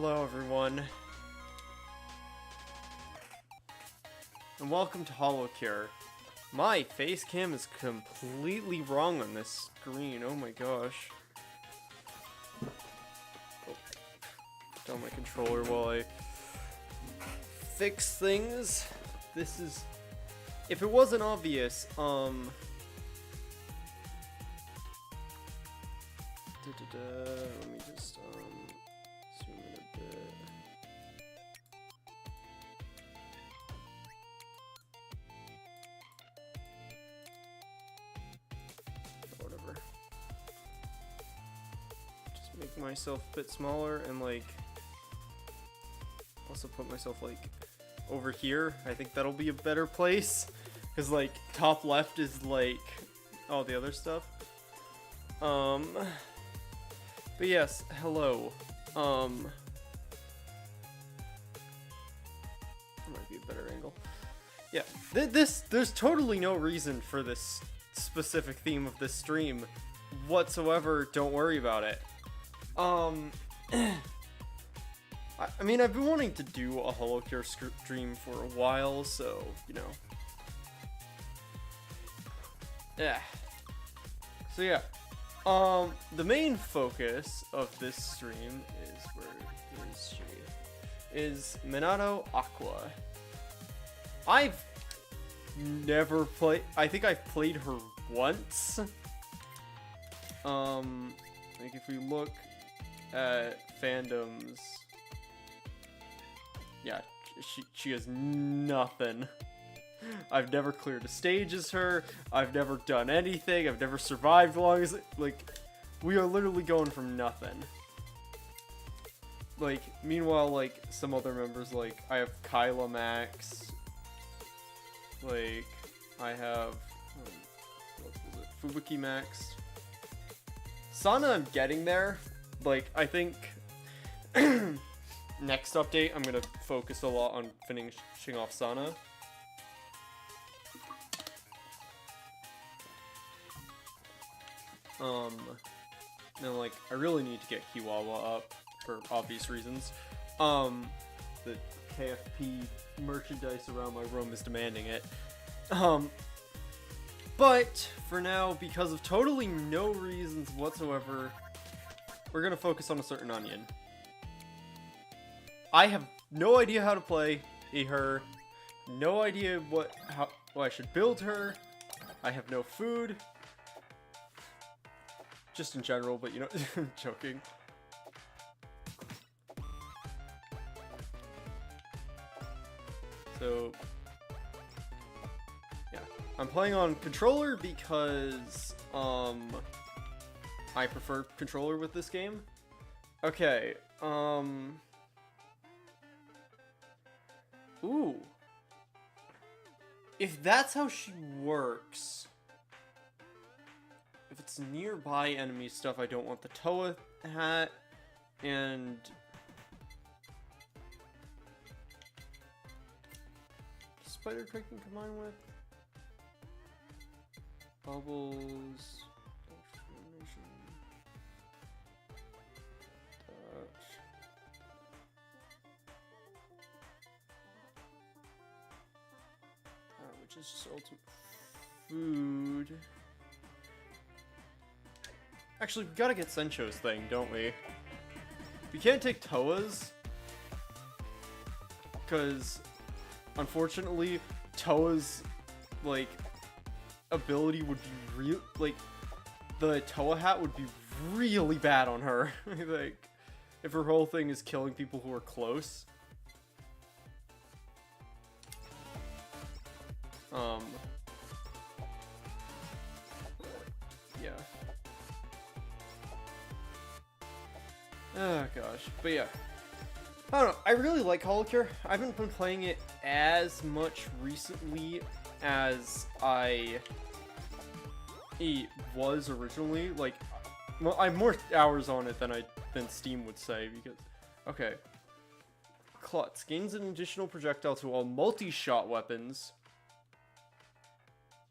Hello everyone, and welcome to HoloCure. My face cam is completely wrong on this screen, oh my gosh. Oh. Down my controller while I fix things. This is, if it wasn't obvious, let me just, zoom in a bit. Whatever. Just make myself a bit smaller and, like, also put myself, like, over here. I think that'll be a better place. Because, like, top left is, like, all the other stuff. But yes, hello. Might be a better angle. Yeah, there's totally no reason for this specific theme of this stream whatsoever. Don't worry about it. I mean, I've been wanting to do a HoloCure stream for a while, so, you know. Yeah. So yeah. The main focus of this stream is, where is she? Is Minato Aqua. I've never played, I think I've played her once. Like if we look at fandoms, yeah, she has nothing. I've never cleared a stage as her. I've never done anything. I've never survived long as, like, we are literally going from nothing. Like, meanwhile, like, some other members, like, I have Kyla Max. Like, I have, what was it? Fubuki Max. Sana, I'm getting there. Like, I think next update, I'm gonna focus a lot on finishing off Sana. And like, I really need to get Kiwawa up for obvious reasons. The KFP merchandise around my room is demanding it. But for now, because of totally no reasons whatsoever, we're gonna focus on a certain onion. I have no idea how to play her, no idea how I should build her. I have no food. Just in general, but you know, joking. So, yeah. I'm playing on controller because, I prefer controller with this game. Okay, ooh. If that's how she works, if it's nearby enemy stuff, I don't want the Toa hat, and Spider Trick can combine with Bubbles, which is just ultimate food. Actually, we gotta get Sencho's thing, don't we? We can't take Toa's, because, unfortunately, Toa's, like, ability would be real, like, the Toa hat would be really bad on her. Like, if her whole thing is killing people who are close. Yeah. Oh gosh, but yeah. I don't know, I really like HoloCure. I haven't been playing it as much recently as I was originally. Like, well, I have more hours on it than Steam would say, because, okay. Klutz gains an additional projectile to all multi-shot weapons.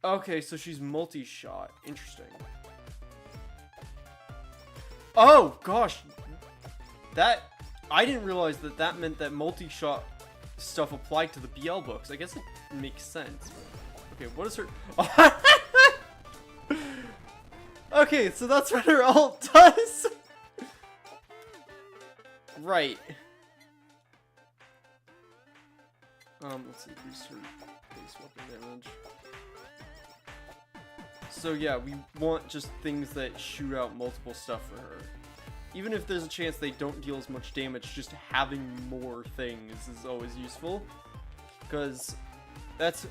Okay, so she's multi-shot. Interesting. Oh, gosh. That... I didn't realize that that meant that multi-shot stuff applied to the BL books. I guess it makes sense. Okay, what is her... Okay, so that's what her ult does. Right. Let's increase her base weapon damage. So yeah, we want just things that shoot out multiple stuff for her. Even if there's a chance they don't deal as much damage, just having more things is always useful. Because that's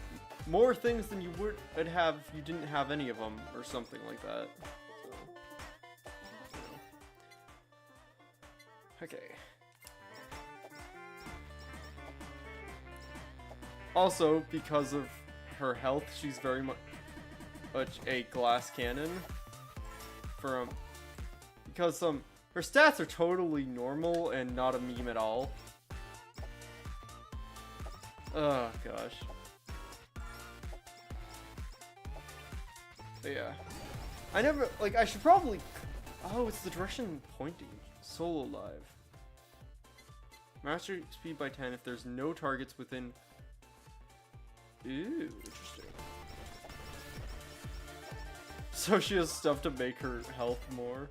more things than you would have if you didn't have any of them, or something like that. So, okay. Also, because of her health, she's very much a glass cannon. Because her stats are totally normal and not a meme at all. Oh gosh. But yeah. I never, like, I should probably... Oh, it's the direction pointing. Solo live. Master speed by 10 if there's no targets within... Ooh, interesting. So she has stuff to make her health more.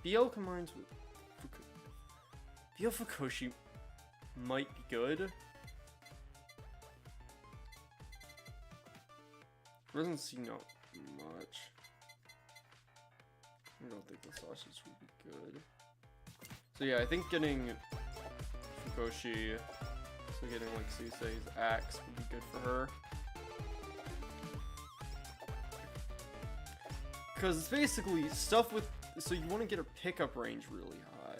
BL combines with... BL Fukoshi might be good. Doesn't seem not much. I don't think the sausage would be good. So yeah, I think getting Fukoshi, so getting like Susei's axe would be good for her. Because it's basically stuff with, so you want to get her pickup range really high.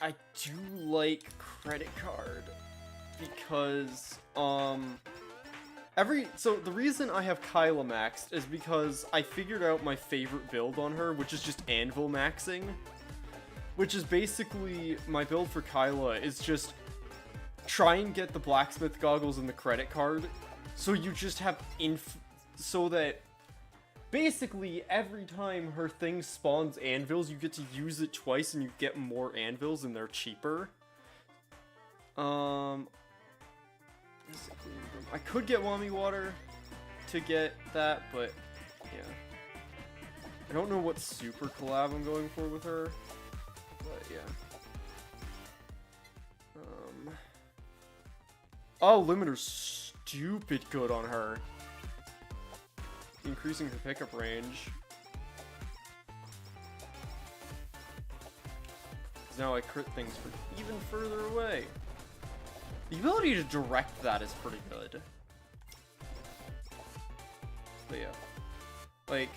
I do like credit card because so the reason I have Kyla maxed is because I figured out my favorite build on her, which is just anvil maxing, which is basically my build for Kyla is just try and get the blacksmith goggles and the credit card, so you just have so that basically every time her thing spawns anvils, you get to use it twice and you get more anvils and they're cheaper. I could get Wami Water to get that, but yeah. I don't know what super collab I'm going for with her, but yeah. Oh, limiter's stupid good on her. Increasing her pickup range. Because now I crit things from even further away. The ability to direct that is pretty good. But yeah. Like,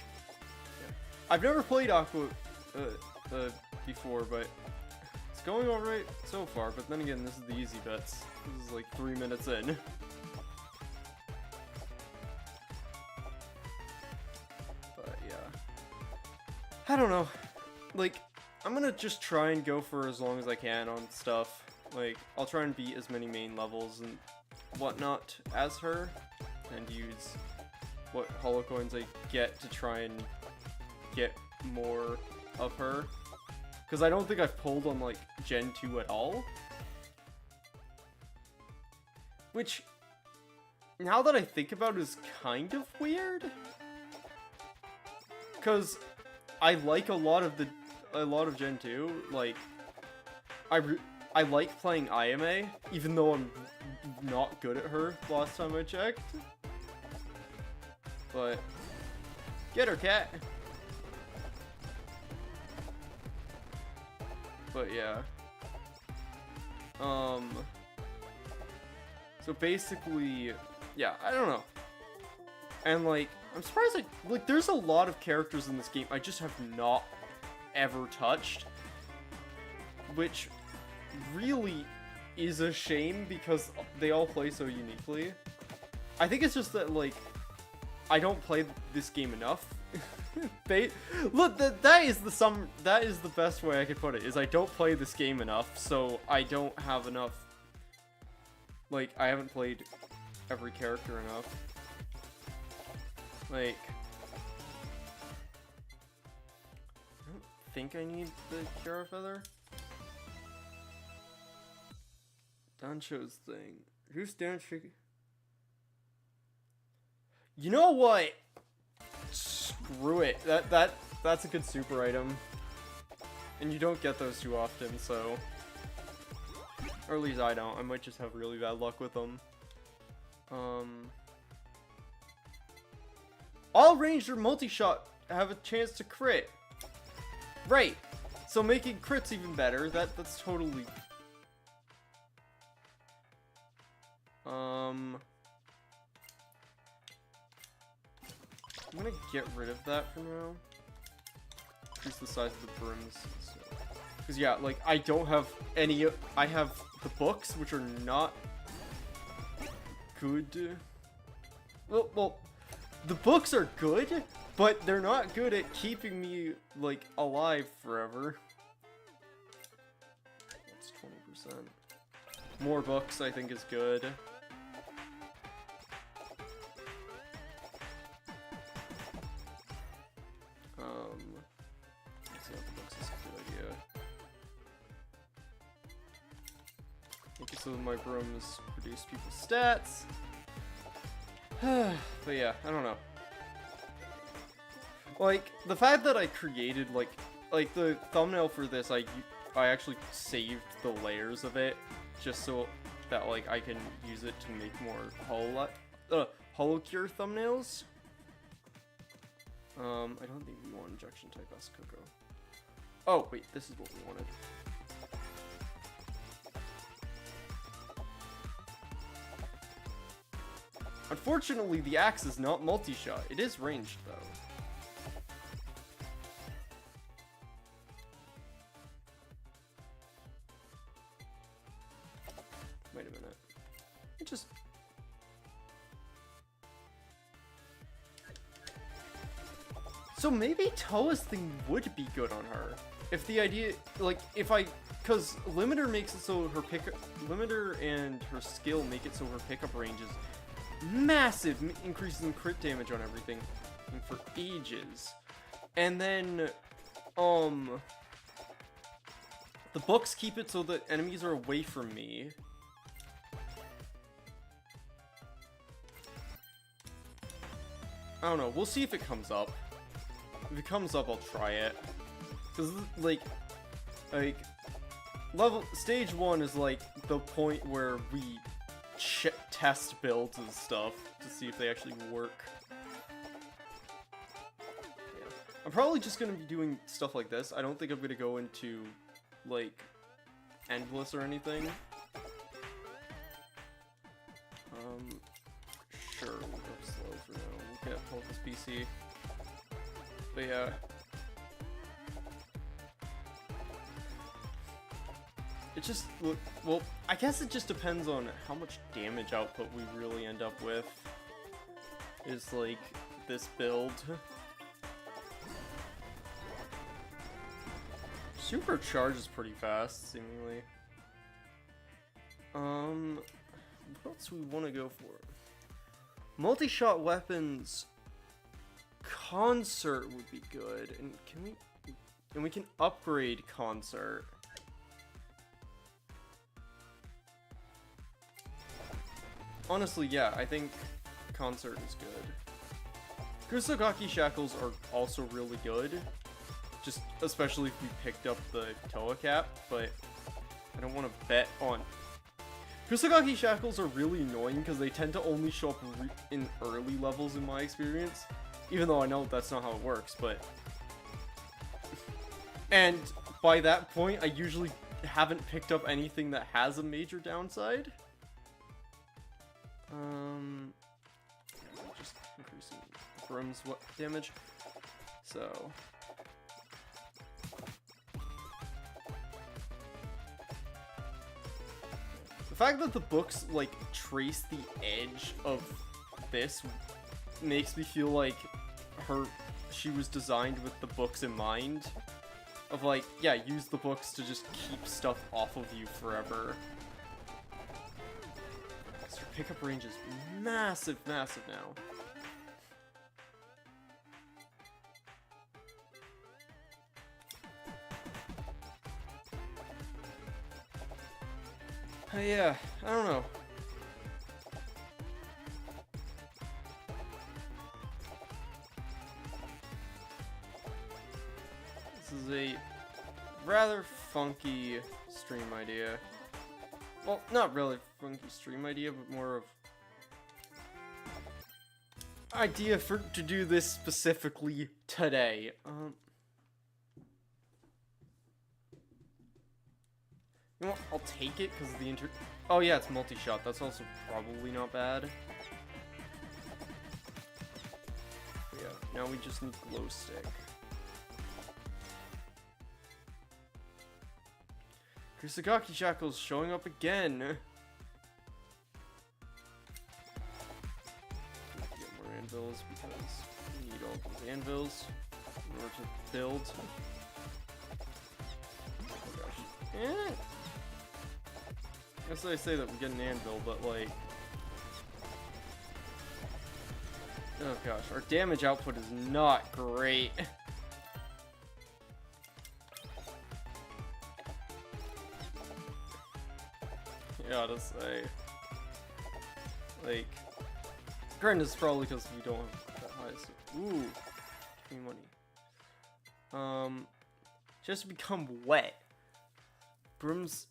yeah. I've never played Aqua before, but it's going alright so far. But then again, this is the easy bits. This is like 3 minutes in. But yeah. I don't know. Like, I'm gonna just try and go for as long as I can on stuff. Like, I'll try and beat as many main levels and whatnot as her, and use what holocoins I get to try and get more of her. Because I don't think I've pulled on, like, Gen 2 at all. Which, now that I think about it, is kind of weird. Because I like a lot of Gen 2. Like, I like playing Ayame, even though I'm not good at her last time I checked. But, get her, cat! But yeah. So basically, yeah, I don't know. And like, I'm surprised, like there's a lot of characters in this game I just have not ever touched. Which really is a shame because they all play so uniquely. I think it's just that, like, I don't play this game enough. Look, that is the best way I could put it, is I don't play this game enough, so I don't have enough, like, I haven't played every character enough. Like, I don't think I need the Kiara Feather. Dancho's thing. Who's Dancho? You know what? Screw it. That's a good super item. And you don't get those too often, so... Or at least I don't. I might just have really bad luck with them. All ranged or multi-shot have a chance to crit. Right. So making crits even better. That's totally... I'm gonna get rid of that for now. Increase the size of the brims. Because yeah, like, I don't have any... I have the books, which are not good. Well, the books are good, but they're not good at keeping me, like, alive forever. That's 20%. More books, I think, is good. Let's see if the books is a good idea. Okay, so my brooms produce people's stats. But yeah, I don't know. Like, the fact that I created, like the thumbnail for this, I actually saved the layers of it, just so that, like, I can use it to make more HoloCure thumbnails. I don't think we want injection type S Cocoa. Oh, wait, this is what we wanted. Unfortunately, the axe is not multi-shot. It is ranged, though. Wait a minute. It just... So maybe Toa's thing would be good on her. If the idea... Like, if I... Because Limiter makes it so her pickup... Limiter and her skill make it so her pickup range is massive increases in crit damage on everything for ages. And then, the books keep it so that enemies are away from me. I don't know, we'll see if it comes up. If it comes up, I'll try it. Cause like stage 1 is like the point where we test builds and stuff to see if they actually work. Yeah. I'm probably just gonna be doing stuff like this. I don't think I'm gonna go into, like, endless or anything. Sure, we'll go slow for now. We'll get Focus PC. But yeah. It just, well, I guess it just depends on how much damage output we really end up with. Is, like, this build. Supercharge is pretty fast, seemingly. What else do we want to go for? Multi-shot weapons Concert would be good. And can we... And we can upgrade Concert. Honestly, yeah, I think Concert is good. Kusogaki Shackles are also really good. Just, especially if we picked up the Toa Cap, but I don't want to bet on... Kusogaki Shackles are really annoying because they tend to only show up in early levels in my experience. Even though I know that's not how it works, but... And by that point, I usually haven't picked up anything that has a major downside. Just increasing Brum's damage. So... The fact that the books, like, trace the edge of this makes me feel like she was designed with the books in mind. Of, like, yeah, use the books to just keep stuff off of you forever. So your pickup range is massive, massive now. Yeah, I don't know. This is a rather funky stream idea. Well, not really funky stream idea, but more of idea to do this specifically today. You know what? I'll take it because the oh yeah, it's multi-shot. That's also probably not bad. But yeah, now we just need glow stick. Kusagaki Shackle's showing up again. Get more anvils because we need all those anvils in order to build. Oh gosh. Eh. I guess I say that we get an anvil, but like... Oh gosh, our damage output is not great. Yeah, to say. Like, granted, it's probably because we don't have that high. So, ooh, give me money. Just become wet. Brooms.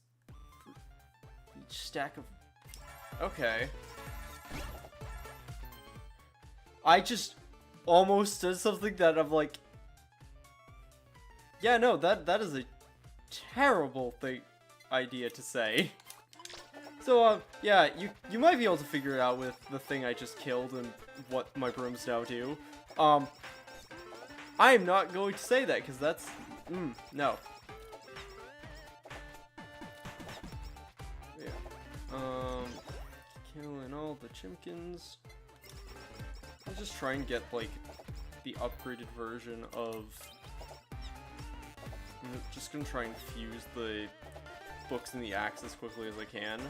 Each stack of. Okay. I just almost did something that I'm like. Yeah, no, that is a terrible idea to say. So, yeah, you might be able to figure it out with the thing I just killed and what my brooms now do. I am not going to say that, because that's... no. Yeah. Killing all the chimkins. I'll just try and get, like, the upgraded version of... I'm just gonna try and fuse the books in the axe as quickly as I can.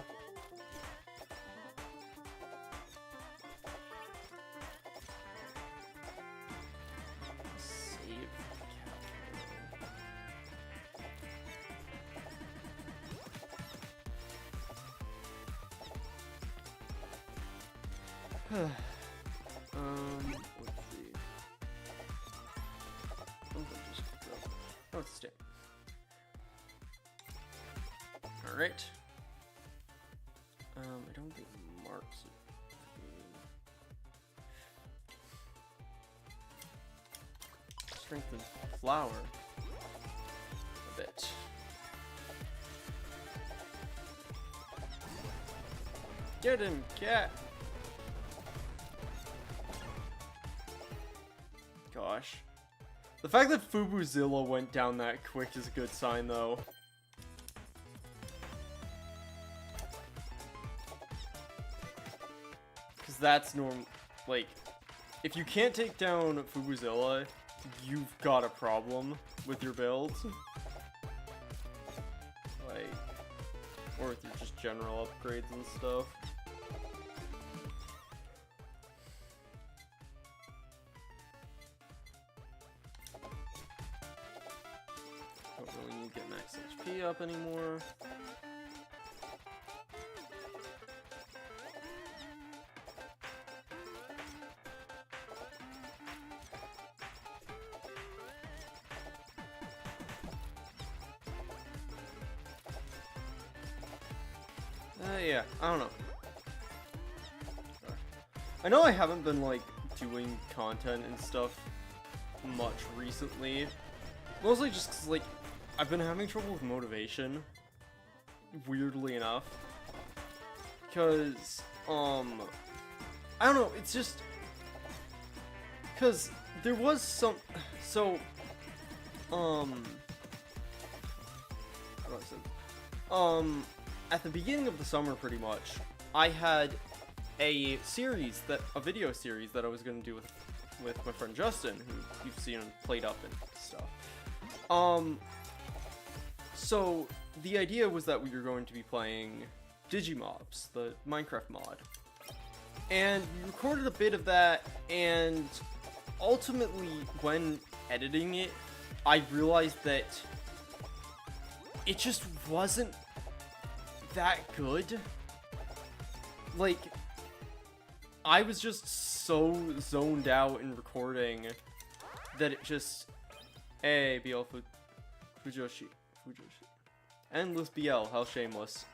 Let's see. Oh, it's stay. Alright. I don't think marks it. Strengthen flower a bit. Get him, cat! Gosh. The fact that Fubuzilla went down that quick is a good sign, though. Because that's like, if you can't take down Fubuzilla, you've got a problem with your build. Like, or with your just general upgrades and stuff. Don't really need to get max HP up anymore. Yeah, I don't know. I know I haven't been, like, doing content and stuff much recently. Mostly just 'cause, like, I've been having trouble with motivation. Weirdly enough. Because, I don't know, it's just... Because there was some... So, what do I say? At the beginning of the summer, pretty much, I had a video series that I was going to do with my friend Justin, who you've seen played up and stuff. So the idea was that we were going to be playing Digimobs, the Minecraft mod. And we recorded a bit of that, and ultimately, when editing it, I realized that it just wasn't that good. Like, I was just so zoned out in recording that it just... Hey, BL Fujoshi. Endless BL, how shameless.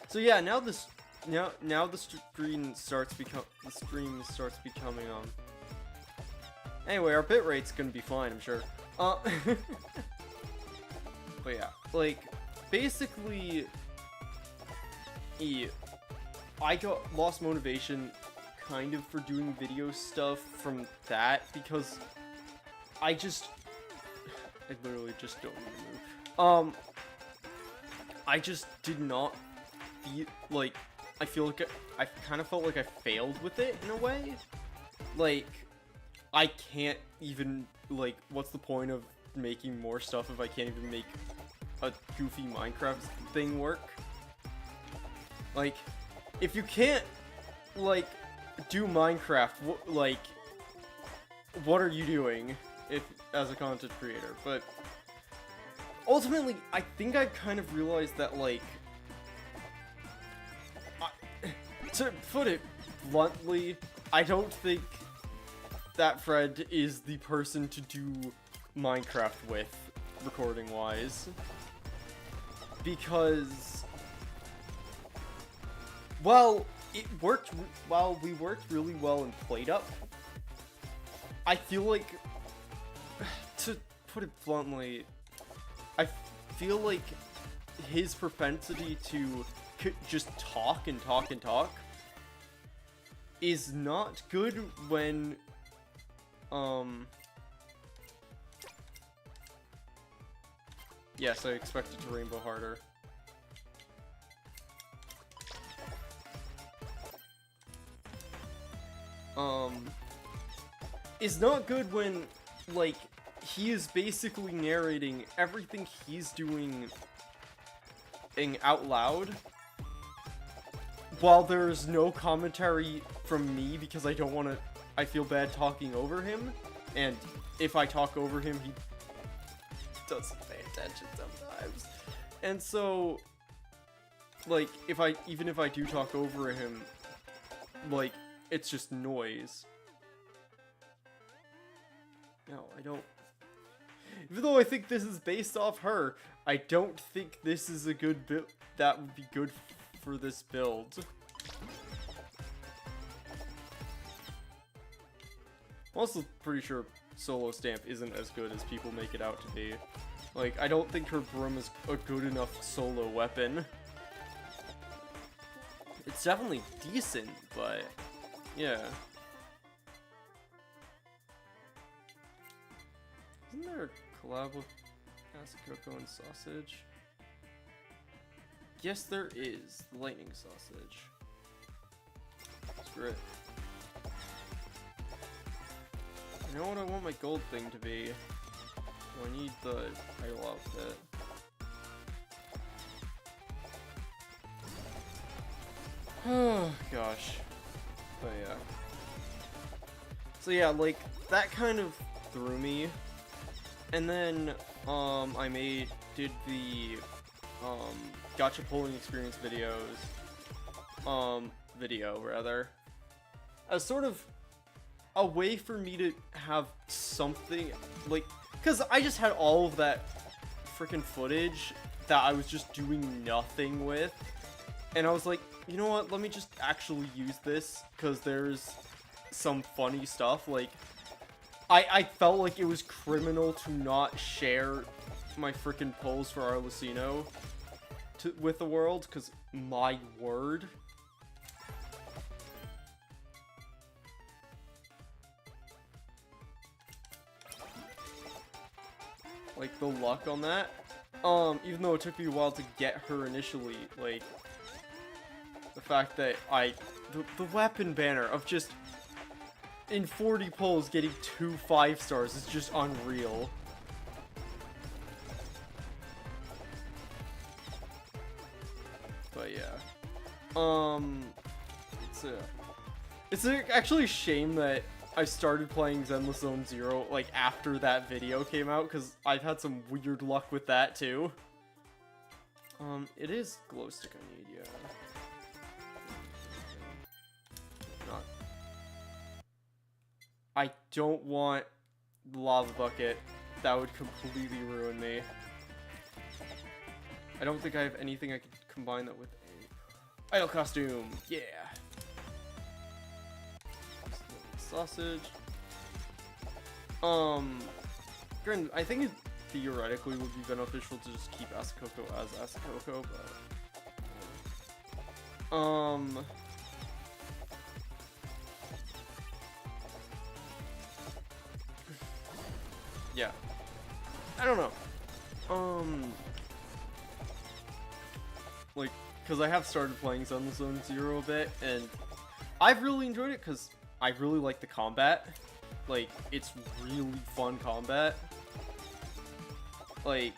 So yeah, now this... Now the stream starts becoming Anyway, our bitrate's gonna be fine, I'm sure. But yeah, like, basically, I lost motivation kind of for doing video stuff from that because I literally just don't need to move. I just did not feel like, I feel like I kind of felt like I failed with it in a way. Like, I can't even, like, what's the point of making more stuff if I can't even make a goofy Minecraft thing work? Like, if you can't, like, do Minecraft, like, what are you doing as a content creator? But ultimately, I think I kind of realized that, like, to put it bluntly, I don't think that Fred is the person to do Minecraft with, recording-wise. Because, while we worked really well in PlateUp, I feel like, to put it bluntly, I feel like his propensity to just talk and talk and talk is not good when yes, I expected to rainbow harder. Is not good when, like, he is basically narrating everything he's doing out loud while there's no commentary from me because I feel bad talking over him, and if I talk over him, he doesn't pay attention sometimes. And so, like, even if I do talk over him, like, it's just noise. No, I don't. Even though I think this is based off her, I don't think this is a good build. That would be good for this build. I'm also pretty sure Solo Stamp isn't as good as people make it out to be. Like, I don't think her broom is a good enough solo weapon. It's definitely decent, but yeah. Isn't there a collab with Asakoko and Sausage? Yes, there is. The Lightning Sausage. Screw it. You know what I want my gold thing to be? Oh, I need the idol outfit. Oh, gosh. But yeah. So yeah, like, that kind of threw me. And then, I did the, gacha pulling experience video, rather. As sort of a way for me to have something, like, because I just had all of that freaking footage that I was just doing nothing with. And I was like, you know what, let me just actually use this, because there's some funny stuff. Like, I felt like it was criminal to not share my freaking polls for Arlecino with the world, because my word. Like, the luck on that. Even though it took me a while to get her initially, like, the fact that the weapon banner of just, in 40 polls, getting 2 5-stars is just unreal. But yeah. It's actually a shame that I started playing Zenless Zone Zero, like, after that video came out, because I've had some weird luck with that, too. It is glow stick I need, yeah. Not. I don't want the lava bucket. That would completely ruin me. I don't think I have anything I could combine that with a idol costume. Yeah. Sausage. Granted, I think it theoretically would be beneficial to just keep Asakoko as Asakoko, but yeah. I don't know. Like, because I have started playing Zenless Zone Zero a bit, and I've really enjoyed it because I really like the combat. Like, it's really fun combat. Like,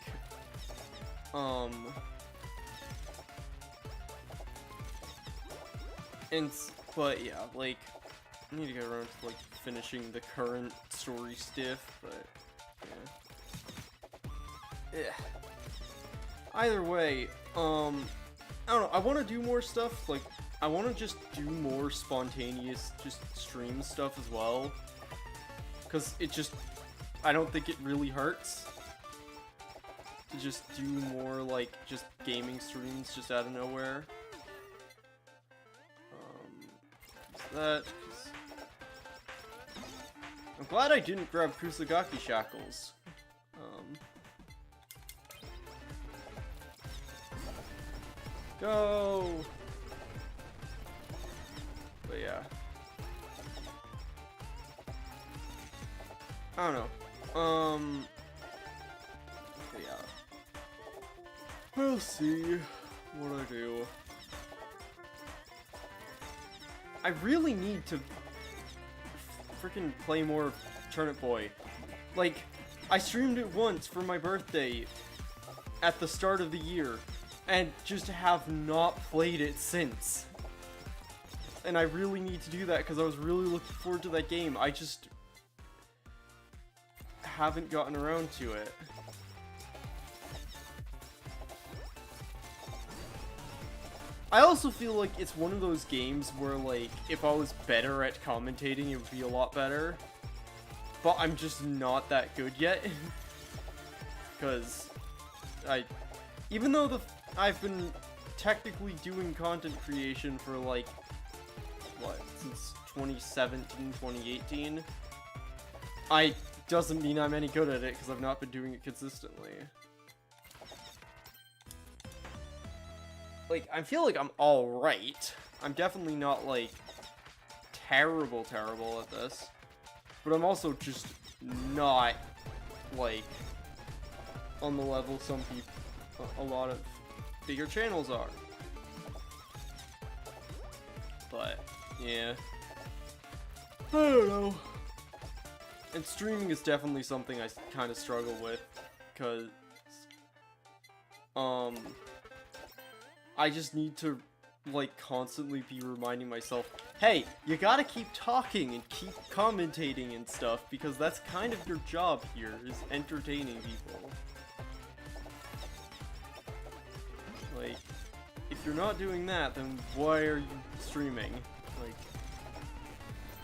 but yeah, like, I need to get around to, like, finishing the current story stiff, but, yeah. Either way, I don't know, I want to do more stuff, like, I want to just do more spontaneous, just stream stuff as well, because it just, I don't think it really hurts to just do more, like, just gaming streams just out of nowhere. That, I'm glad I didn't grab Kusagaki Shackles. Go! But yeah. I don't know. But yeah. We'll see what I do. I really need to freaking play more Turnip Boy. Like, I streamed it once for my birthday at the start of the year, and just have not played it since. And I really need to do that because I was really looking forward to that game. I just haven't gotten around to it. I also feel like it's one of those games where, like, if I was better at commentating, it would be a lot better. But I'm just not that good yet. Because even though I've been technically doing content creation for, like, what, since 2017, 2018, doesn't mean I'm any good at it because I've not been doing it consistently. Like, I feel like I'm alright. I'm definitely not, like, terrible at this. But I'm also just not, like, on the level some people, a lot of bigger channels are. But, yeah. I don't know. And streaming is definitely something I kind of struggle with, because, I just need to, like, constantly be reminding myself, hey, you gotta keep talking and keep commentating and stuff, because that's kind of your job here, is entertaining people. Like, if you're not doing that, then why are you streaming? Like,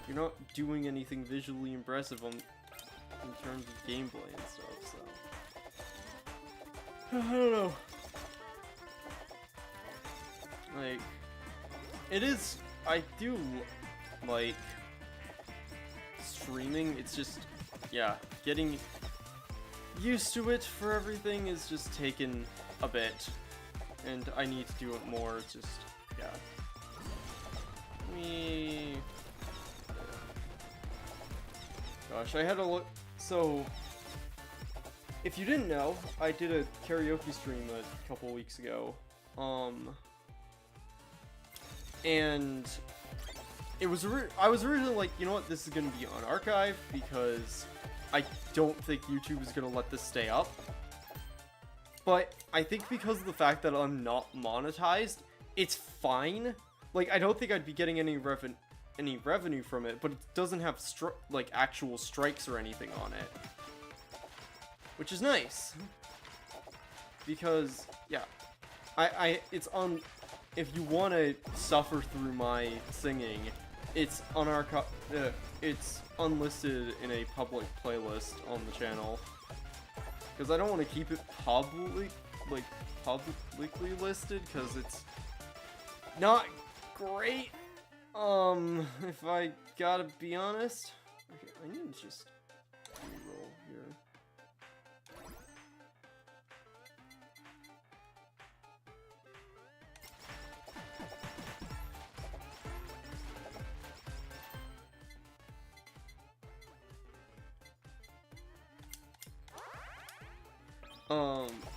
you're not doing anything visually impressive in terms of gameplay and stuff, so. I don't know. Like, it is, I do like streaming, it's just, yeah, getting used to it for everything is just taking a bit, and I need to do it more, it's just, yeah. Gosh, I had a look, so, if you didn't know, I did a karaoke stream a couple weeks ago, and it was I was originally like, you know what, this is gonna be on archive because I don't think YouTube is gonna let this stay up. But I think because of the fact that I'm not monetized, it's fine. Like, I don't think I'd be getting any revenue from it, but it doesn't have like actual strikes or anything on it, which is nice because yeah. It's on. If you want to suffer through my singing, it's it's unlisted in a public playlist on the channel. Because I don't want to keep it publicly listed, because it's not great. If I gotta be honest. Okay, I need to just reroll here.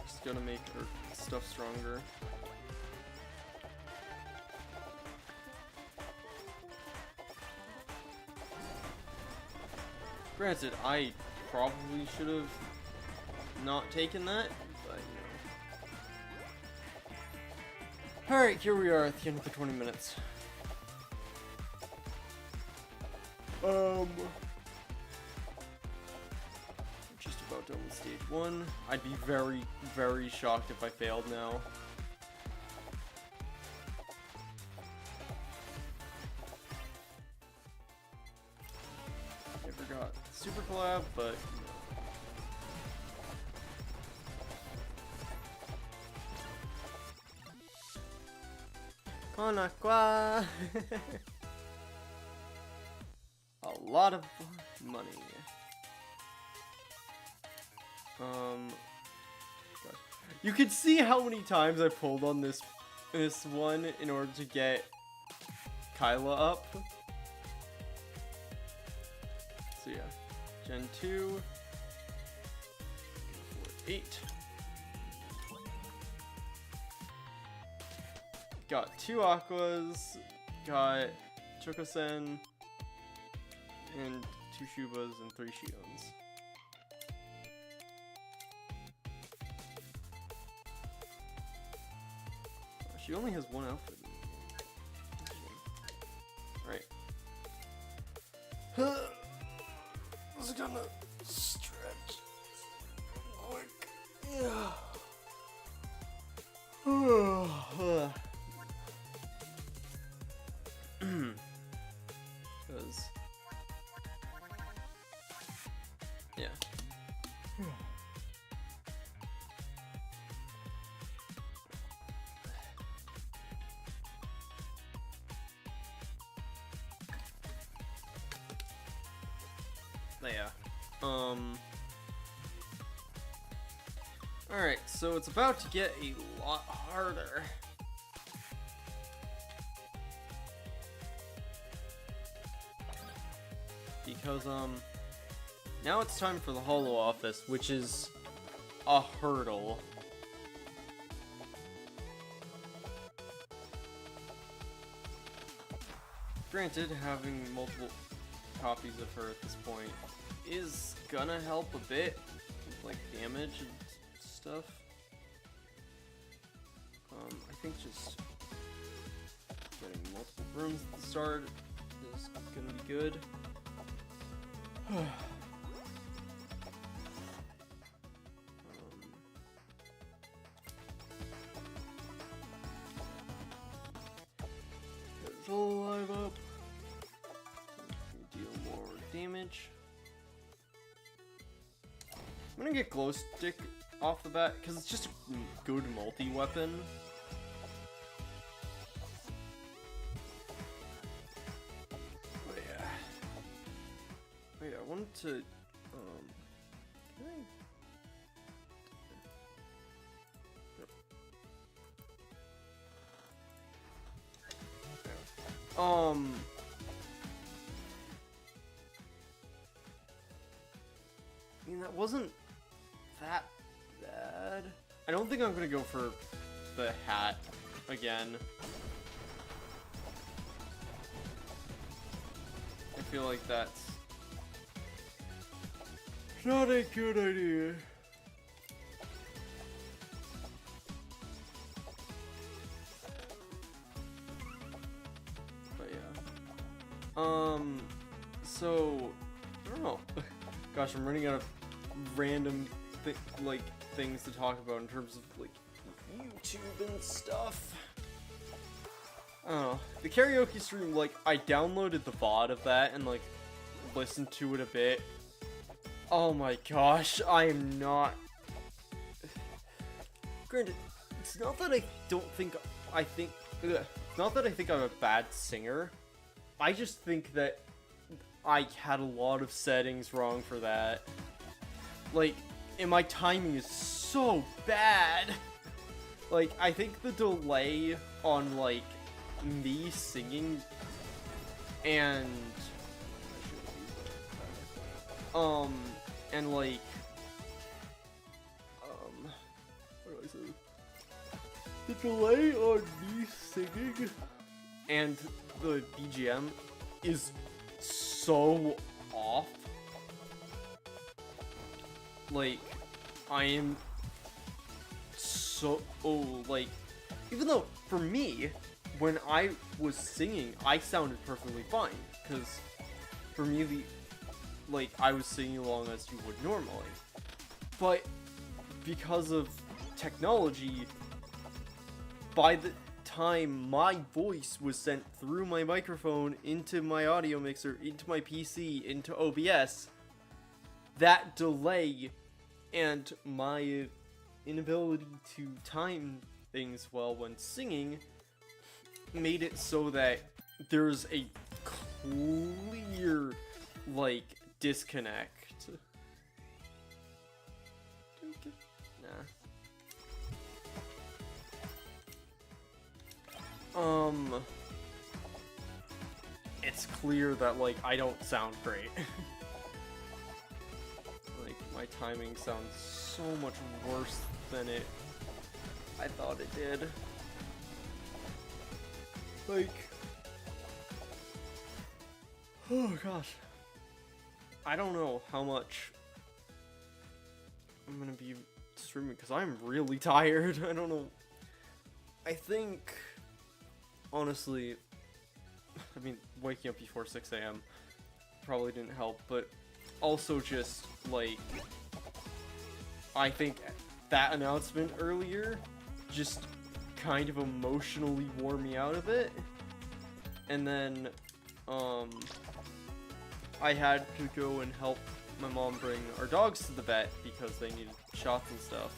Just gonna make her stuff stronger. Granted, I probably should have not taken that, but you know. Alright, here we are at the end of the 20 minutes. Just about done with stage 1. I'd be very, very shocked if I failed now. Never got super collab, but HoloCure. A lot of money. Gosh. You can see how many times I pulled on this one in order to get Kyla up. So yeah, Gen 2, 8. Got 2 Aquas, got Chokosen, and 2 Shubas and 3 Shions. She only has 1 outfit. Alright. This is gonna stretch quick. Yeah. Because yeah. Yeah. Alright, so it's about to get a lot harder. Because, now it's time for the Holo Office, which is a hurdle. Granted, having multiple copies of her at this point is gonna help a bit with, like, damage and stuff. I think just getting multiple rooms at the start is gonna be good. Get Soul Alive up. Deal more damage. I'm gonna get Glow Stick off the bat because it's just a good multi-weapon. Wait, I wanted to, can I? I mean, that wasn't that bad. I don't think I'm gonna go for the hat again. I feel like that's not a good idea. But yeah. So I don't know. Gosh, I'm running out of random things to talk about in terms of like YouTube and stuff. I don't know. The karaoke stream, like, I downloaded the VOD of that and, like, listened to it a bit. Oh my gosh, I am not... Granted, it's not that I don't think... It's not that I think I'm a bad singer. I just think that I had a lot of settings wrong for that. Like, and my timing is so bad. Like, I think the delay on, like, me singing and like what do I say? The delay on me singing and the BGM is so off. Like, I am so like, even though for me, when I was singing, I sounded perfectly fine, because for me, like, I was singing along as you would normally. But because of technology, by the time my voice was sent through my microphone into my audio mixer, into my PC, into OBS, that delay and my inability to time things well when singing made it so that there's a clear, like, disconnect. Nah. It's clear that, like, I don't sound great. Like, my timing sounds so much worse than I thought it did. Like, oh gosh, I don't know how much I'm gonna be streaming because I'm really tired. I don't know. I think, honestly, I mean, waking up before 6 a.m. probably didn't help, but also just, like, I think that announcement earlier just kind of emotionally wore me out of it. And then, I had to go and help my mom bring our dogs to the vet because they needed shots and stuff.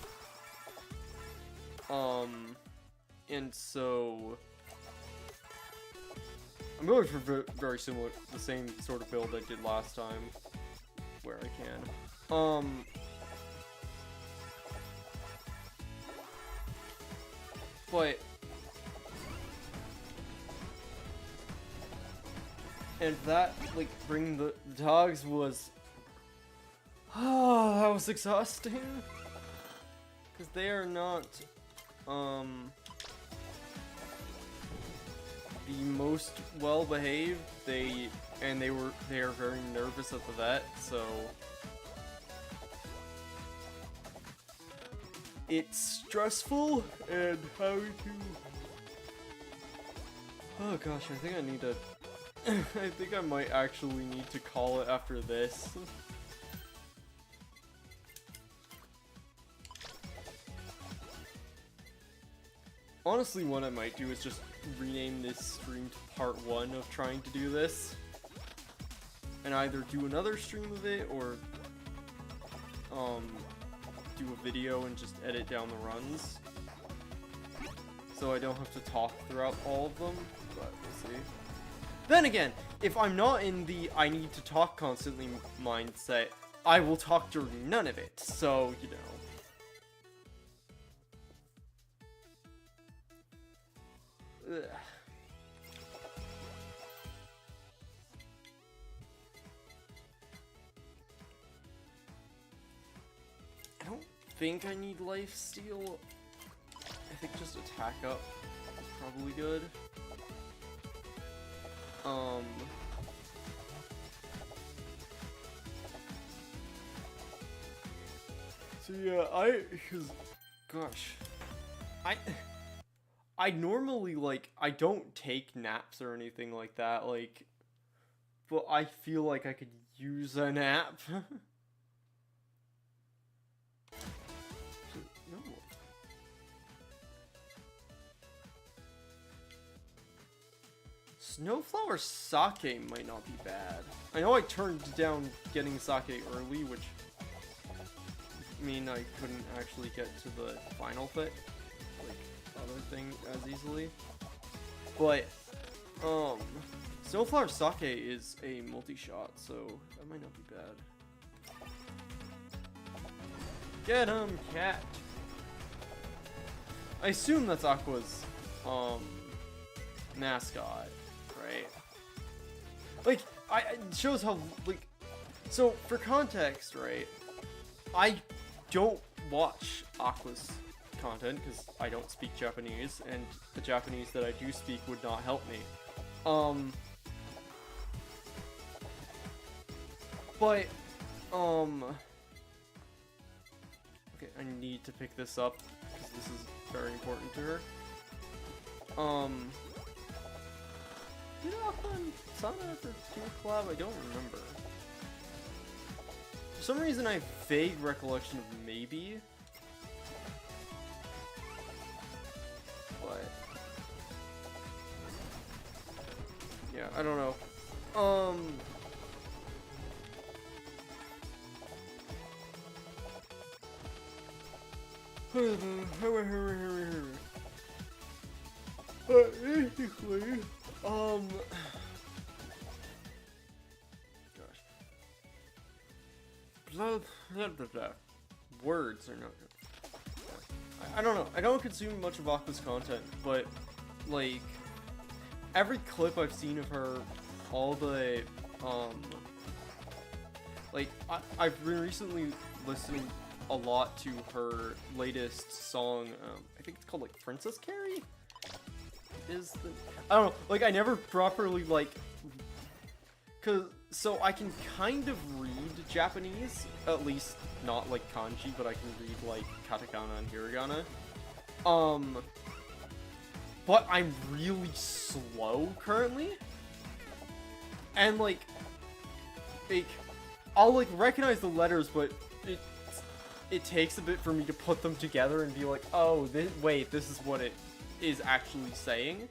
And so I'm going for very similar, the same sort of build I did last time, where I can. But, and that, like, bringing the dogs was, that was exhausting, because they are not, the most well-behaved. They are very nervous at the vet, so it's stressful, and how to... Oh gosh, I think I need to... I think I might actually need to call it after this. Honestly, what I might do is just rename this stream to part 1 of trying to do this. And either do another stream of it, or do a video and just edit down the runs. So I don't have to talk throughout all of them, but we'll see. Then again, if I'm not in the I need to talk constantly mindset, I will talk during none of it, so, you know. Ugh. I don't think I need lifesteal. I think just attack up is probably good. So yeah, gosh, I normally, like, I don't take naps or anything like that, like, but I feel like I could use a nap. No. Snowflower Sake might not be bad. I know I turned down getting sake early, which mean I couldn't actually get to the final thing, like, other thing as easily. But, Snowflower Sake is a multi-shot, so that might not be bad. Get him, cat! I assume that's Aqua's, mascot, right? Like, it shows how, like, so, for context, right, I don't watch Aqua's content, because I don't speak Japanese, and the Japanese that I do speak would not help me. But, okay, I need to pick this up, because this is very important to her. Did Aqua and Sana ever do a collab? I don't remember. For some reason, I have vague recollection of maybe. But yeah, I don't know. Basically, words are not good. I don't know. I don't consume much of Aqua's content, but like every clip I've seen of her, all the like I've been recently listening a lot to her latest song. I think it's called like Princess Carrie. I don't know. Like I never properly like. So I can kind of read Japanese, at least not like kanji, but I can read like katakana and hiragana. But I'm really slow currently. And like I'll like recognize the letters, but it takes a bit for me to put them together and be like, oh, wait, this is what it is actually saying.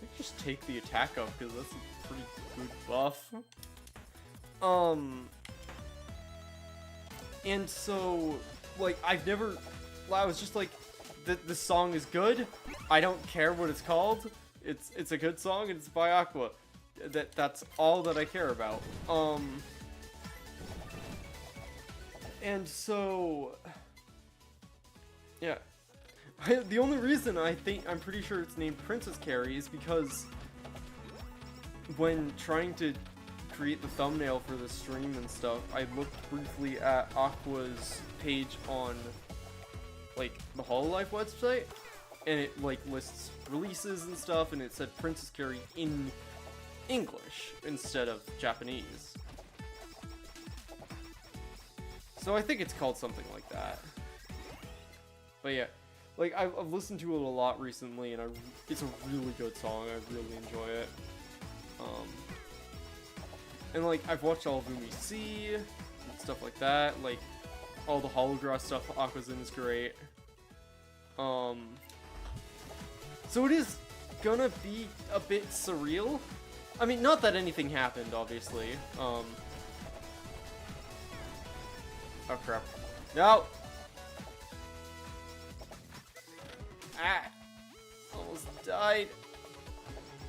I just take the attack up because that's a pretty good buff. And so, like, I was just like, this song is good. I don't care what it's called. It's a good song and it's by Aqua. That's all that I care about. And so, yeah. The only reason I'm pretty sure it's named Princess Carrie is because when trying to create the thumbnail for the stream and stuff, I looked briefly at Aqua's page on like the HoloLive website, and it like lists releases and stuff, and it said Princess Carrie in English instead of Japanese. So I think it's called something like that. But yeah. Like, I've listened to it a lot recently, and it's a really good song. I really enjoy it. And, like, I've watched all of Umi C and stuff like that. Like, all the holograw stuff Aqua's in is great. So it is gonna be a bit surreal. I mean, not that anything happened, obviously. Oh, crap. No! Ah! Almost died.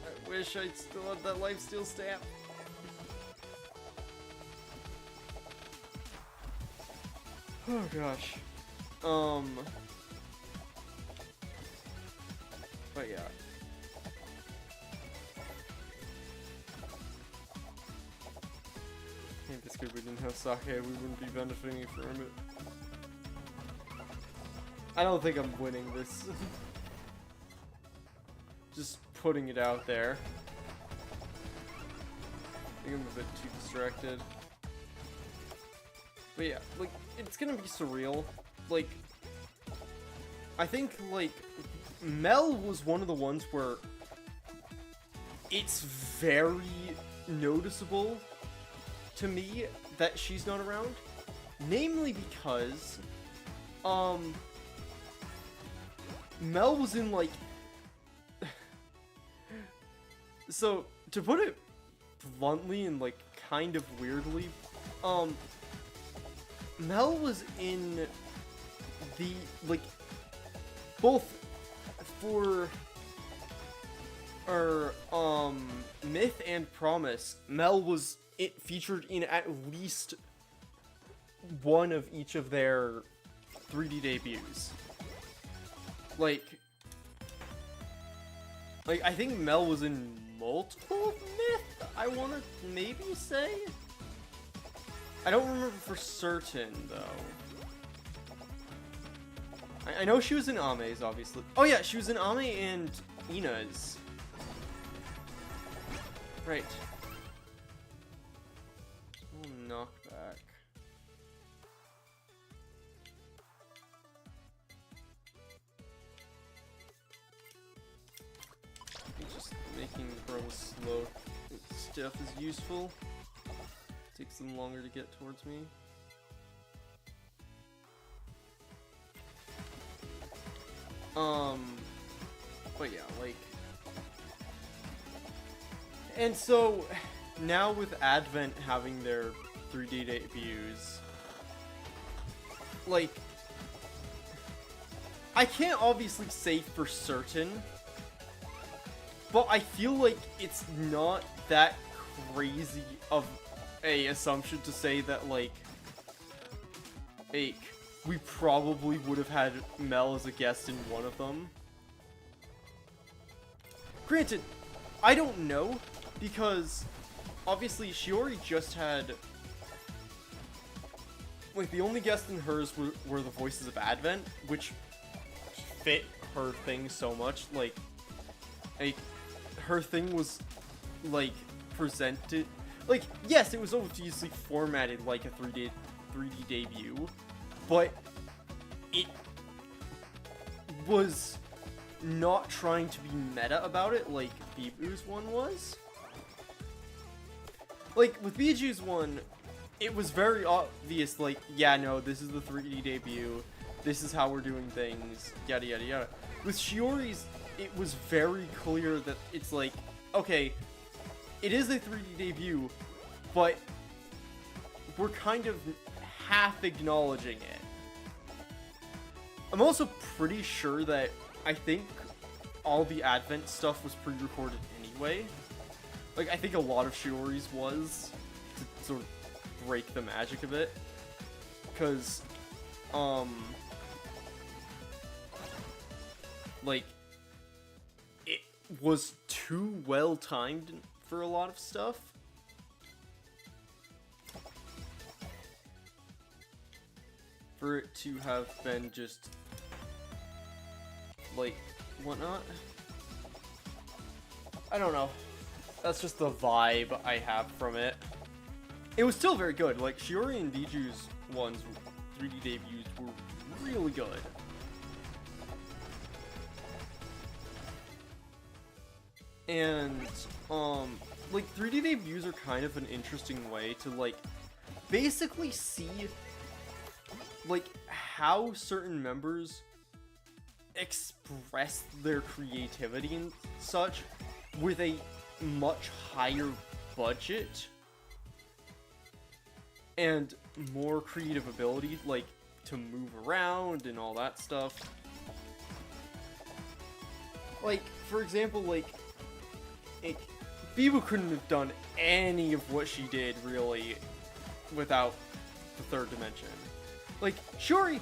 I wish I still had that lifesteal stamp. Oh gosh. But yeah. I think this good we didn't have sake, we wouldn't be benefiting from it. I don't think I'm winning this. Just putting it out there. I think I'm a bit too distracted. But yeah, like, it's gonna be surreal. Like, I think, like, Mel was one of the ones where it's very noticeable to me that she's not around. Namely because, Mel was in, like, So, to put it bluntly and, like, kind of weirdly, Mel was in the, like, both for, Myth and Promise, Mel was featured in at least one of each of their 3D debuts. Like, I think Mel was in multiple Myth, I want to maybe say? I don't remember for certain, though. I know she was in Ame's, obviously. Oh yeah, she was in Ame and Ina's. Right. Oh, knockback. Just making bros slow stuff is useful. Takes them longer to get towards me. But yeah, like... And so, now with Advent having their 3D debuts, like... I can't obviously say for certain, but I feel like it's not that crazy of a assumption to say that, like, we probably would have had Mel as a guest in one of them. Granted, I don't know, because obviously Shiori just had, like, the only guests in hers were the voices of Advent, which fit her thing so much. Like, her thing was, like, presented, like, yes, it was obviously formatted like a 3D debut, but it was not trying to be meta about it like Bibu's one was. Like, with Biju's one, it was very obvious, like, yeah, no, this is the 3D debut, this is how we're doing things, yada yada yada. With Shiori's, it was very clear that it's like, okay, it is a 3D debut, but we're kind of half acknowledging it. I'm also pretty sure that I think all the Advent stuff was pre-recorded anyway. Like, I think a lot of Shiori's was, to sort of break the magic of it. Because, like, it was too well timed for a lot of stuff. For it to have been just, like, whatnot. I don't know. That's just the vibe I have from it. It was still very good. Like, Shiori and Biju's ones, 3D debuts, were really good. And, like, 3D debuts are kind of an interesting way to, like, basically see, like, how certain members express their creativity and such with a much higher budget and more creative ability, like, to move around and all that stuff. Like, for example, like, Bibu couldn't have done any of what she did, really, without the third dimension. Like, Shiori,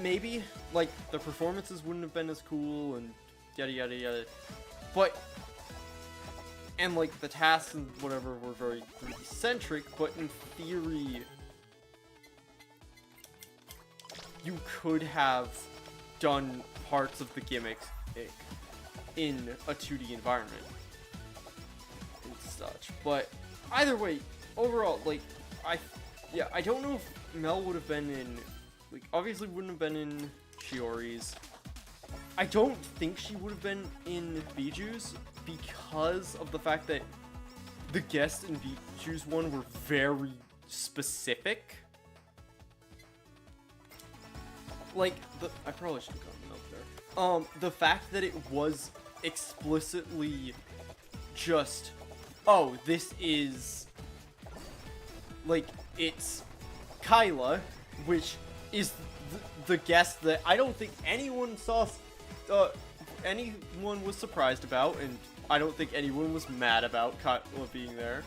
maybe, like, the performances wouldn't have been as cool, and yada yada yada, but, and, like, the tasks and whatever were very 3D-centric, but in theory, you could have done parts of the gimmicks in a 2D environment and such. But either way, overall, like, I don't know if Mel would have been in, like, obviously wouldn't have been in Shiori's. I don't think she would have been in Biju's because of the fact that the guests in Biju's one were very specific. Like, I probably should have gotten up there. The fact that it was explicitly just, oh, this is, like, it's Kyla, which is the guest that I don't think anyone saw, anyone was surprised about, and I don't think anyone was mad about Kyla being there.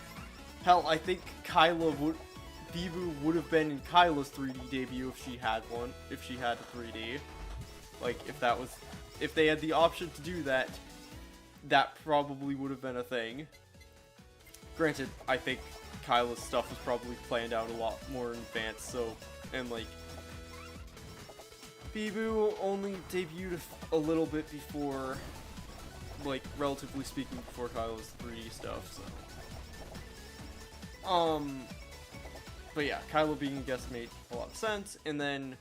Hell, I think Bibu would have been in Kyla's 3D debut if she had one, if she had a 3D. Like, if they had the option to do that, that probably would have been a thing. Granted, I think Kyla's stuff was probably planned out a lot more in advance, so, and like, Bibu only debuted a little bit before, like, relatively speaking, before Kyla's 3D stuff, so. But yeah, Kyla being a guest made a lot of sense, and then,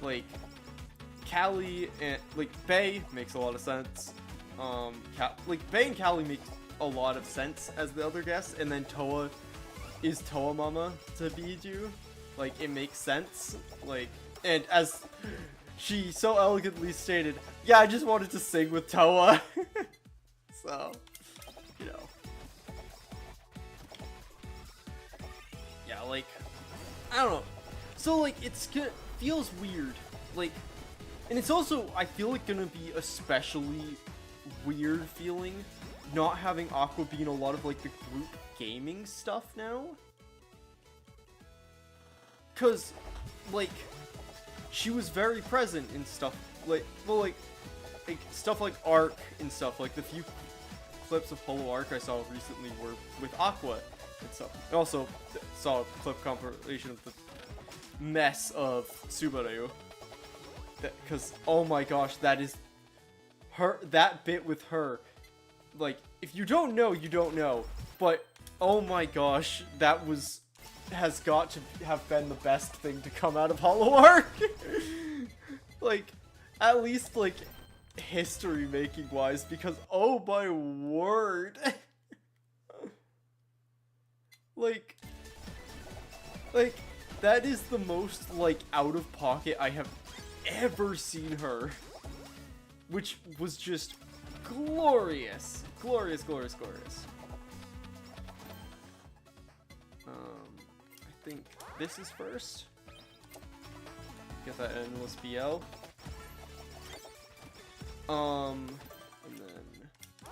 like, Callie and, like, Bae makes a lot of sense. Like, Bae and Callie make a lot of sense as the other guests, and then Toa is Toa Mama to Biju. Like, it makes sense. Like, and as she so elegantly stated, yeah, I just wanted to sing with Toa. So, you know. Yeah, like, I don't know. So, like, feels weird. Like, and it's also, I feel like, gonna be especially weird feeling not having Aqua be in a lot of, like, the group gaming stuff now. Cause, like, she was very present in stuff, like, well, like stuff like Arc and stuff. Like, the few clips of Holo Arc I saw recently were with Aqua and stuff. I also saw a clip compilation of the mess of Subaru. Because, oh my gosh, that is her, that bit with her. Like, if you don't know, you don't know. But, oh my gosh, that has got to have been the best thing to come out of Holo Arc. Like, at least, like, history making wise, because, oh my word. like, that is the most, like, out of pocket I have ever seen her, which was just glorious. Glorious. I think this is first. Get that endless BL. And then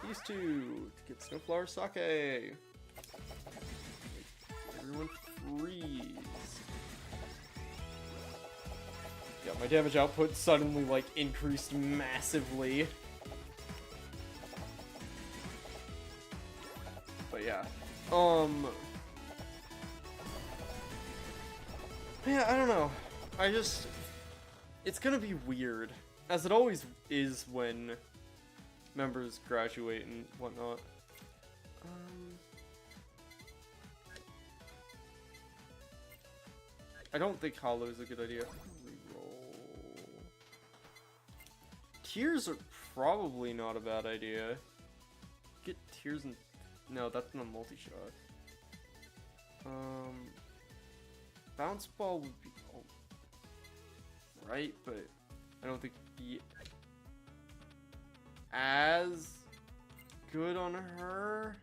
these two to get Snowflower Sake. Everyone freeze. Yeah, my damage output suddenly, like, increased massively. But yeah. Yeah, I don't know. It's gonna be weird. As it always is when members graduate and whatnot. I don't think Hollow is a good idea. Reroll. Tears are probably not a bad idea. Get Tears and... No, that's not a multi-shot. Bounce Ball would be right, but I don't think it'd be as good on her.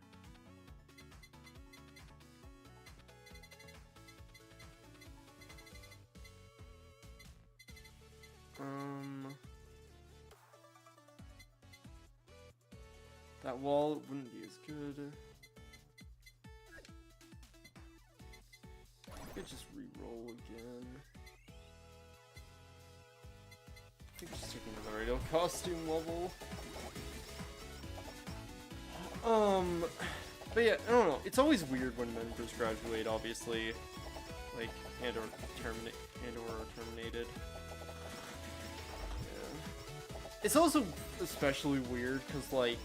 That wall wouldn't be as good. I could just re-roll again. I think just taking another radio costume level. But yeah, I don't know. It's always weird when members graduate, obviously, like, and or terminated. Yeah. It's also especially weird because, like,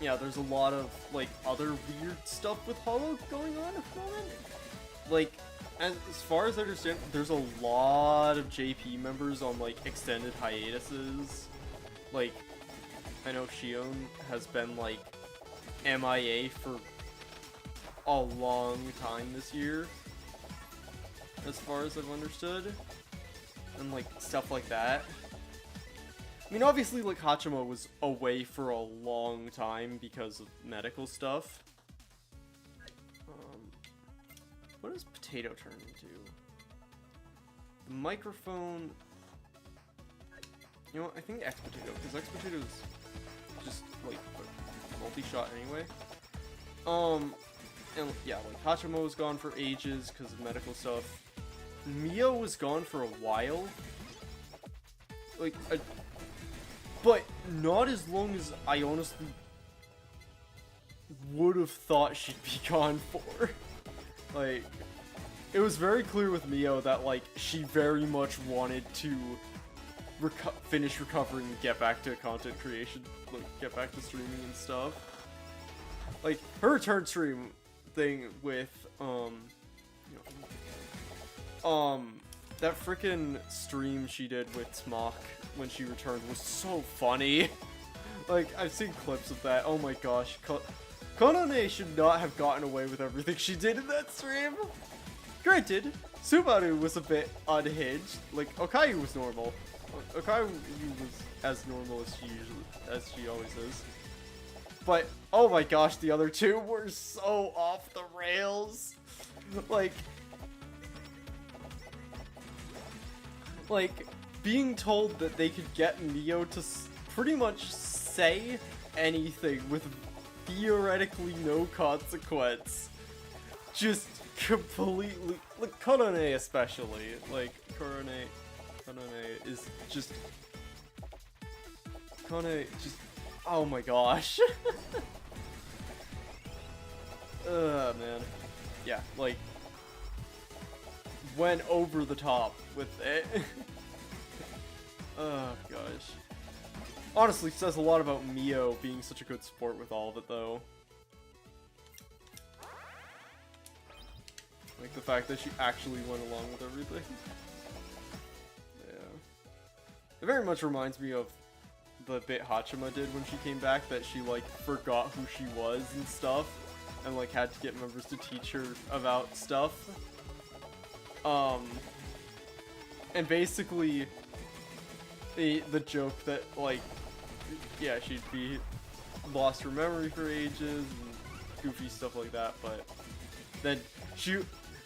yeah, there's a lot of, like, other weird stuff with Holo going on at the moment. Like, as far as I understand, there's a lot of JP members on, like, extended hiatuses. Like, I know Shion has been, like, MIA for a long time this year, as far as I've understood. And, like, stuff like that. I mean, obviously, like, Hachima was away for a long time because of medical stuff. What does Potato turn into? The microphone... You know what, I think X-Potato, because X-Potato's just, like, multi-shot anyway. And, yeah, like, Hachima was gone for ages because of medical stuff. Mio was gone for a while. Like, but not as long as I honestly would have thought she'd be gone for. Like, it was very clear with Mio that, like, she very much wanted to finish recovering and get back to content creation, like, get back to streaming and stuff. Like, her return stream thing with, that freaking stream she did with Smock when she returned was so funny. Like, I've seen clips of that. Oh my gosh. Konone should not have gotten away with everything she did in that stream. Granted, Subaru was a bit unhinged. Like, Okayu was normal. Okayu was as normal as she always is. But, oh my gosh, the other two were so off the rails. Like, being told that they could get Mio to pretty much say anything with theoretically no consequence. Just completely, like, Konone especially, like, Konone is just, oh my gosh. Man. Yeah, like, went over the top with it. Oh gosh. Honestly, says a lot about Mio being such a good sport with all of it, though. Like, the fact that she actually went along with everything. Yeah. It very much reminds me of the bit Hachima did when she came back, that she, like, forgot who she was and stuff, and, like, had to get members to teach her about stuff. And basically, the joke that, like, yeah, she'd be lost her memory for ages and goofy stuff like that, but then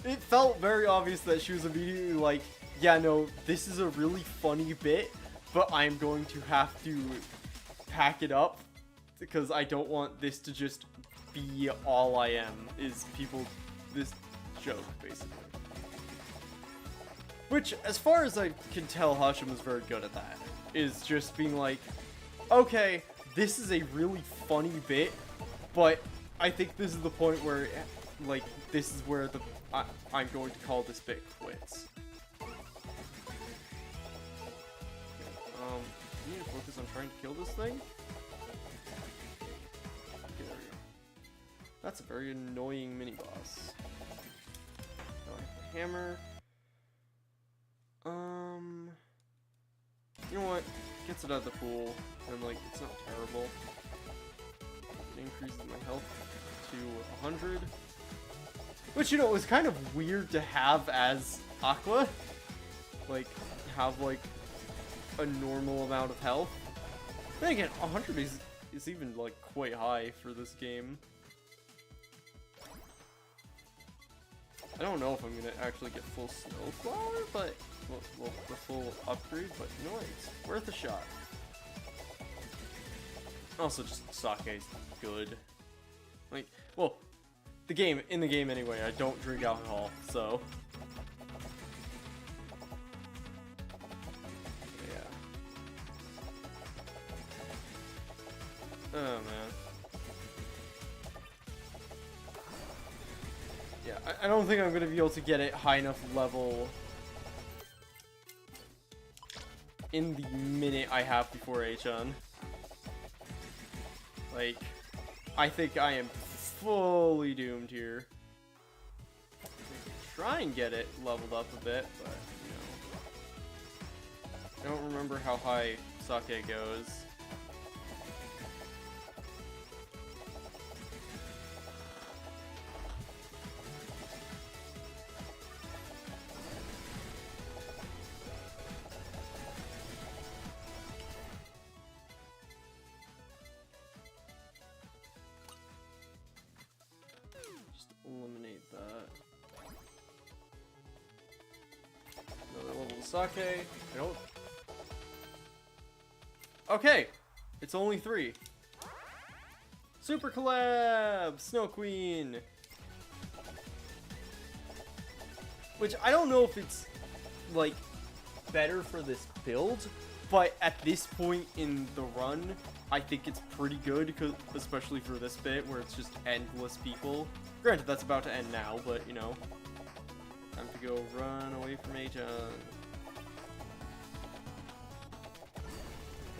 it felt very obvious that she was immediately like, yeah, no, this is a really funny bit, but I'm going to have to pack it up because I don't want this to just be all I am, is this joke, basically. Which, as far as I can tell, Hashima's very good at that. Is just being like, okay, this is a really funny bit, but I think this is the point where, like, this is where I'm going to call this bit quits. Okay. I need to focus on trying to kill this thing. Okay, there we go. That's a very annoying mini-boss. Hammer. You know what? Gets it out of the pool, and, like, it's not terrible. It increases my health to 100. Which, you know, was kind of weird to have as Aqua. Like, have, like, a normal amount of health. Then again, 100 is even, like, quite high for this game. I don't know if I'm gonna actually get full Snowflower, but well, the full upgrade, but you know what? It's worth a shot. Also, just sake's good. Like, well, in the game anyway, I don't drink alcohol, so. Yeah. Oh, man. Yeah, I don't think I'm gonna be able to get it high enough level in the minute I have before H-on. Like, I think I am fully doomed here. I can try and get it leveled up a bit, but, you know. I don't remember how high sake goes. Sake. I don't... Okay. It's only 3. Super collab! Snow Queen! Which, I don't know if it's, like, better for this build, but at this point in the run, I think it's pretty good, especially for this bit, where it's just endless people. Granted, that's about to end now, but, you know. Time to go run away from Achan.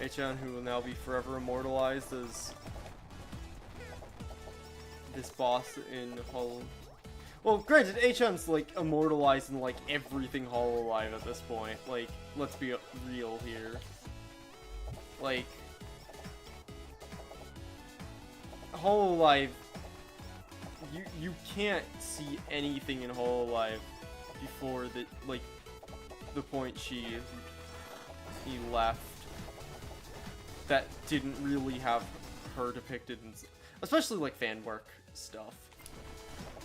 Achan, who will now be forever immortalized as this boss in Hollow. Well, granted, Achan's, like, immortalized in, like, everything Hololive at this point. Like, let's be real here. Like, Hololive, you can't see anything in Hololive before the, like, the point he left that didn't really have her depicted in, especially, like, fan work stuff.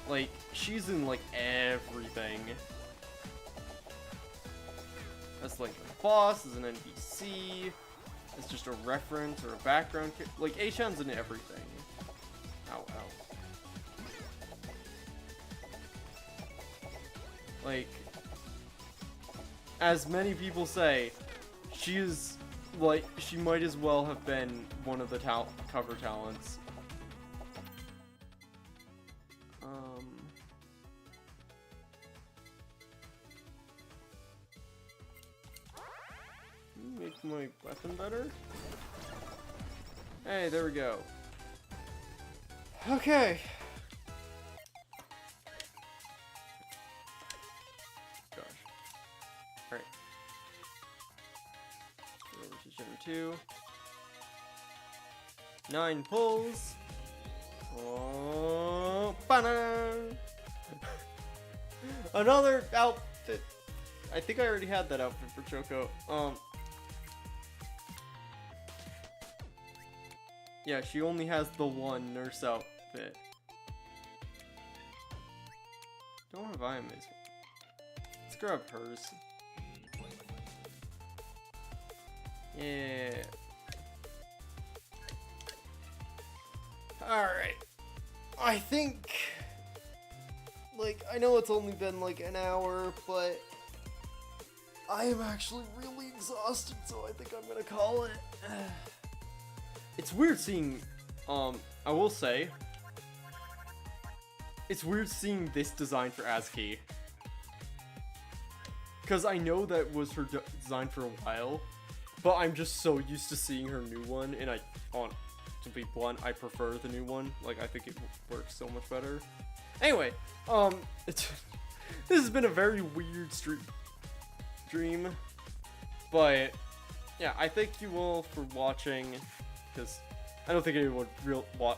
Like, she's in, like, everything. As, like, a boss, as an NPC, as just a reference or a background. Like, Achan's in everything. Ow, ow. Like, as many people say, she is, like, she might as well have been one of the cover talents. Make my weapon better? Hey, there we go. Okay. Gosh. Alright. Over to Gen 2. 9 pulls. Oh, banana! Another outfit. I think I already had that outfit for Choco. Yeah, she only has the one nurse outfit. Don't have IMAs. Let's grab hers. Yeah. Alright. I think, like, I know it's only been like an hour, but I am actually really exhausted, so I think I'm gonna call it. It's weird seeing, I will say, it's weird seeing this design for ASCII. Because I know that was her design for a while, but I'm just so used to seeing her new one, and to be blunt, I prefer the new one. Like, I think it works so much better. Anyway, this has been a very weird stream, but yeah, I thank you all for watching. Because I don't think anyone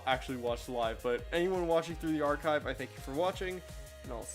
actually watched live, but anyone watching through the archive, I thank you for watching, and I'll